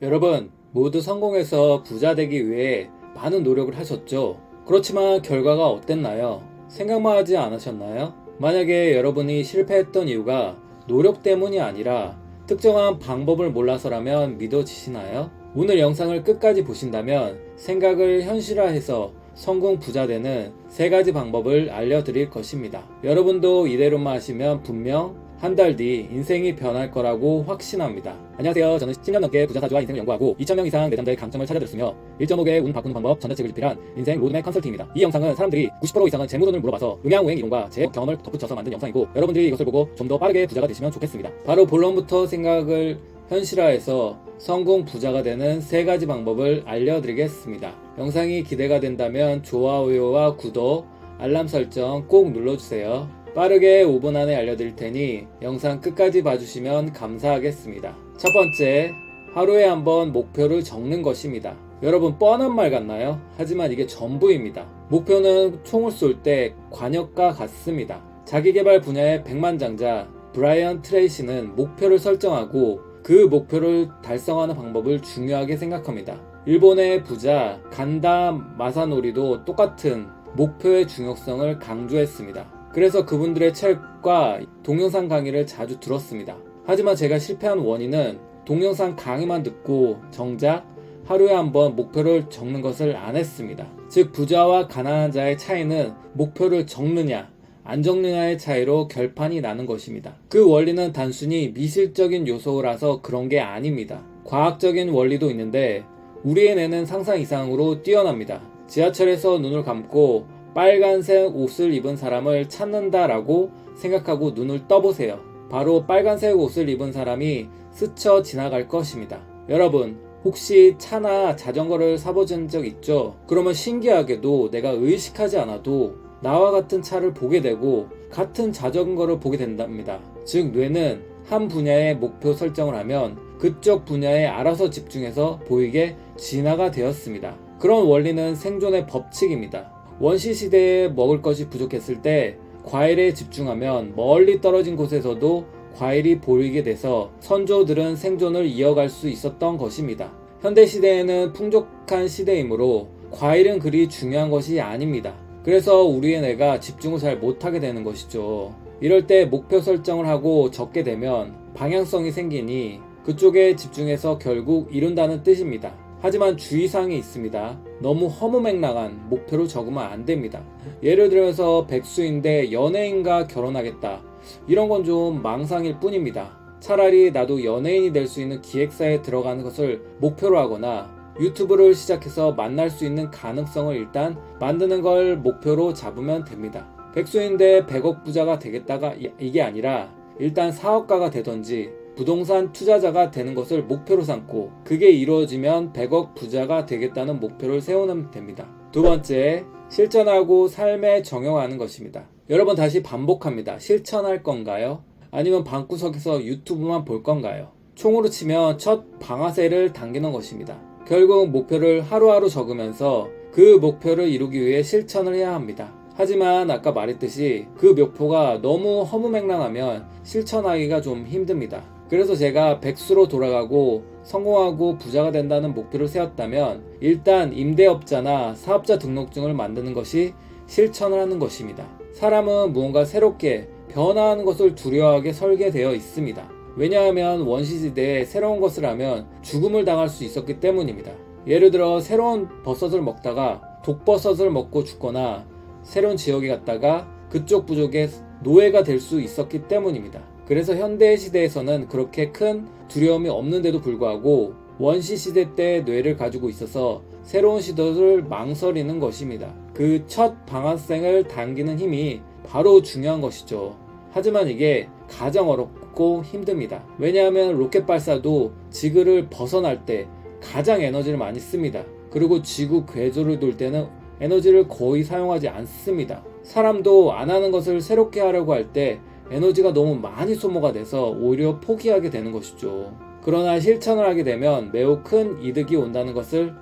여러분, 모두 성공해서 부자 되기 위해 많은 노력을 하셨죠? 그렇지만 결과가 어땠나요? 생각만 하지 않으셨나요? 만약에 여러분이 실패했던 이유가 노력 때문이 아니라 특정한 방법을 몰라서라면 믿어지시나요? 오늘 영상을 끝까지 보신다면 생각을 현실화해서 성공 부자 되는 3가지 방법을 알려드릴 것입니다. 여러분도 이대로만 하시면 분명 한 달 뒤 인생이 변할 거라고 확신합니다. 안녕하세요. 저는 10년 넘게 부자사주와 인생을 연구하고 2,000명 이상 내담자의 강점을 찾아들었으며 1.5개의 운 바꾸는 방법 전자책을 집필한 인생 로드맵 컨설팅입니다. 이 영상은 사람들이 90% 이상은 재무론을 물어봐서 음양오행 이론과 제 경험을 덧붙여서 만든 영상이고, 여러분들이 이것을 보고 좀 더 빠르게 부자가 되시면 좋겠습니다. 바로 본론부터 생각을 현실화해서 성공 부자가 되는 3가지 방법을 알려드리겠습니다. 영상이 기대가 된다면 좋아요와 구독, 알람 설정 꼭 눌러주세요. 빠르게 5분 안에 알려드릴 테니 영상 끝까지 봐주시면 감사하겠습니다. 첫 번째, 하루에 한번 목표를 적는 것입니다. 여러분, 뻔한 말 같나요? 하지만 이게 전부입니다. 목표는 총을 쏠 때 관역과 같습니다. 자기개발 분야의 백만장자 브라이언 트레이시는 목표를 설정하고 그 목표를 달성하는 방법을 중요하게 생각합니다. 일본의 부자 간다 마사노리도 똑같은 목표의 중요성을 강조했습니다. 그래서 그분들의 책과 동영상 강의를 자주 들었습니다. 하지만 제가 실패한 원인은 동영상 강의만 듣고 정작 하루에 한번 목표를 적는 것을 안 했습니다. 즉, 부자와 가난한 자의 차이는 목표를 적느냐 안 적느냐의 차이로 결판이 나는 것입니다. 그 원리는 단순히 미실적인 요소라서 그런 게 아닙니다. 과학적인 원리도 있는데 우리의 뇌는 상상 이상으로 뛰어납니다. 지하철에서 눈을 감고 빨간색 옷을 입은 사람을 찾는다라고 생각하고 눈을 떠보세요. 바로 빨간색 옷을 입은 사람이 스쳐 지나갈 것입니다. 여러분, 혹시 차나 자전거를 사보신 적 있죠? 그러면 신기하게도 내가 의식하지 않아도 나와 같은 차를 보게 되고 같은 자전거를 보게 된답니다. 즉, 뇌는 한 분야의 목표 설정을 하면 그쪽 분야에 알아서 집중해서 보이게 진화가 되었습니다. 그런 원리는 생존의 법칙입니다. 원시시대에 먹을 것이 부족했을 때 과일에 집중하면 멀리 떨어진 곳에서도 과일이 보이게 돼서 선조들은 생존을 이어갈 수 있었던 것입니다. 현대시대에는 풍족한 시대이므로 과일은 그리 중요한 것이 아닙니다. 그래서 우리의 뇌가 집중을 잘 못하게 되는 것이죠. 이럴 때 목표 설정을 하고 적게 되면 방향성이 생기니 그쪽에 집중해서 결국 이룬다는 뜻입니다. 하지만 주의사항이 있습니다. 너무 허무맹랑한 목표를 적으면 안 됩니다. 예를 들어서 백수인데 연예인과 결혼하겠다, 이런 건 좀 망상일 뿐입니다. 차라리 나도 연예인이 될 수 있는 기획사에 들어가는 것을 목표로 하거나 유튜브를 시작해서 만날 수 있는 가능성을 일단 만드는 걸 목표로 잡으면 됩니다. 백수인데 100억 부자가 되겠다가 이게 아니라 일단 사업가가 되던지 부동산 투자자가 되는 것을 목표로 삼고 그게 이루어지면 100억 부자가 되겠다는 목표를 세우면 됩니다. 두 번째, 실천하고 삶에 적용하는 것입니다. 여러 번 다시 반복합니다. 실천할 건가요? 아니면 방구석에서 유튜브만 볼 건가요? 총으로 치면 첫 방아쇠를 당기는 것입니다. 결국 목표를 하루하루 적으면서 그 목표를 이루기 위해 실천을 해야 합니다. 하지만 아까 말했듯이 그 목표가 너무 허무맹랑하면 실천하기가 좀 힘듭니다. 그래서 제가 백수로 돌아가고 성공하고 부자가 된다는 목표를 세웠다면 일단 임대업자나 사업자 등록증을 만드는 것이 실천을 하는 것입니다. 사람은 무언가 새롭게 변화하는 것을 두려워하게 설계되어 있습니다. 왜냐하면 원시시대에 새로운 것을 하면 죽음을 당할 수 있었기 때문입니다. 예를 들어 새로운 버섯을 먹다가 독버섯을 먹고 죽거나 새로운 지역에 갔다가 그쪽 부족의 노예가 될 수 있었기 때문입니다. 그래서 현대 시대에서는 그렇게 큰 두려움이 없는데도 불구하고 원시시대 때 뇌를 가지고 있어서 새로운 시도를 망설이는 것입니다. 그 첫 방아쇠를 당기는 힘이 바로 중요한 것이죠. 하지만 이게 가장 어렵고 힘듭니다. 왜냐하면 로켓 발사도 지구를 벗어날 때 가장 에너지를 많이 씁니다. 그리고 지구 궤도를 돌 때는 에너지를 거의 사용하지 않습니다. 사람도 안 하는 것을 새롭게 하려고 할 때 에너지가 너무 많이 소모가 돼서 오히려 포기하게 되는 것이죠. 그러나 실천을 하게 되면 매우 큰 이득이 온다는 것을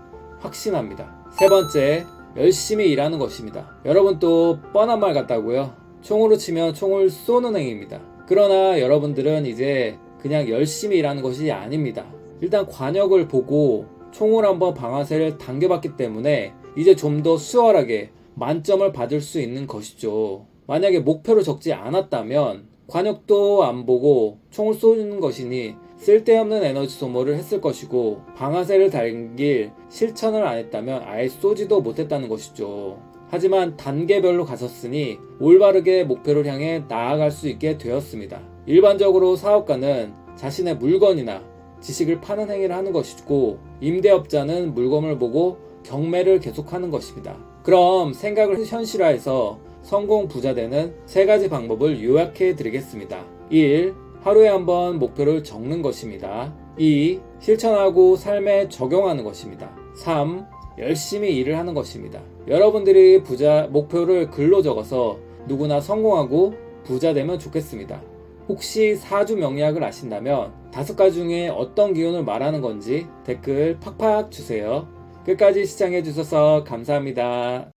확신합니다. 세 번째, 열심히 일하는 것입니다. 여러분, 또 뻔한 말 같다고요? 총으로 치면 총을 쏘는 행위입니다. 그러나 여러분들은 이제 그냥 열심히 일하는 것이 아닙니다. 일단 관역을 보고 총으로 한번 방아쇠를 당겨봤기 때문에 이제 좀 더 수월하게 만점을 받을 수 있는 것이죠. 만약에 목표를 적지 않았다면 관역도 안 보고 총을 쏘는 것이니 쓸데없는 에너지 소모를 했을 것이고, 방아쇠를 당길 실천을 안 했다면 아예 쏘지도 못했다는 것이죠. 하지만 단계별로 갔었으니 올바르게 목표를 향해 나아갈 수 있게 되었습니다. 일반적으로 사업가는 자신의 물건이나 지식을 파는 행위를 하는 것이고, 임대업자는 물건을 보고 경매를 계속하는 것입니다. 그럼 생각을 현실화해서 성공 부자 되는 3가지 방법을 요약해 드리겠습니다. 1. 하루에 한 번 목표를 적는 것입니다. 2. 실천하고 삶에 적용하는 것입니다. 3. 열심히 일을 하는 것입니다. 여러분들이 목표를 글로 적어서 누구나 성공하고 부자 되면 좋겠습니다. 혹시 4주 명리학을 아신다면 5가지 중에 어떤 기운을 말하는 건지 댓글 팍팍 주세요. 끝까지 시청해 주셔서 감사합니다.